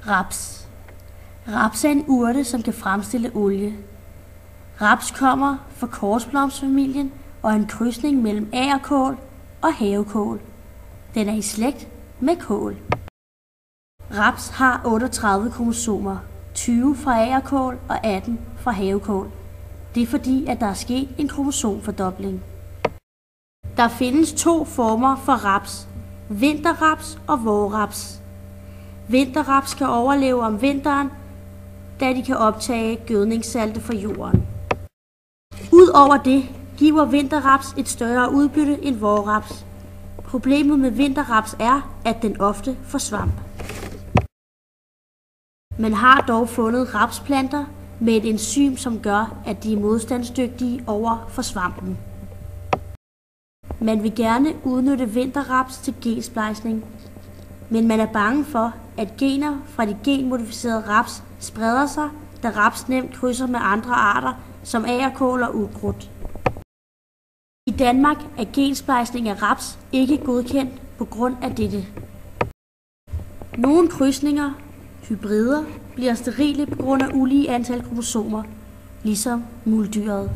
Raps. Raps er en urte, som kan fremstille olie. Raps kommer fra korsblomstfamilien og er en krydsning mellem agerkål og havekål. Den er i slægt med kål. Raps har 38 kromosomer, 20 fra agerkål og 18 fra havekål. Det er fordi, at der er sket en kromosomfordobling. Der findes 2 former for raps: vinterraps og vårraps. Vinterraps kan overleve om vinteren, da de kan optage gødningssalte fra jorden. Udover det giver vinterraps et større udbytte end vårraps. Problemet med vinterraps er, at den ofte får svamp. Man har dog fundet rapsplanter med et enzym, som gør, at de er modstandsdygtige over for svampen. Man vil gerne udnytte vinterraps til gensplejsning, men man er bange for, at gener fra de genmodificerede raps spreder sig, da raps nemt krydser med andre arter som agerkål og ukrudt. I Danmark er gensplejsning af raps ikke godkendt på grund af dette. Nogle krydsninger, hybrider, bliver sterile på grund af ulige antal kromosomer, ligesom muldyret.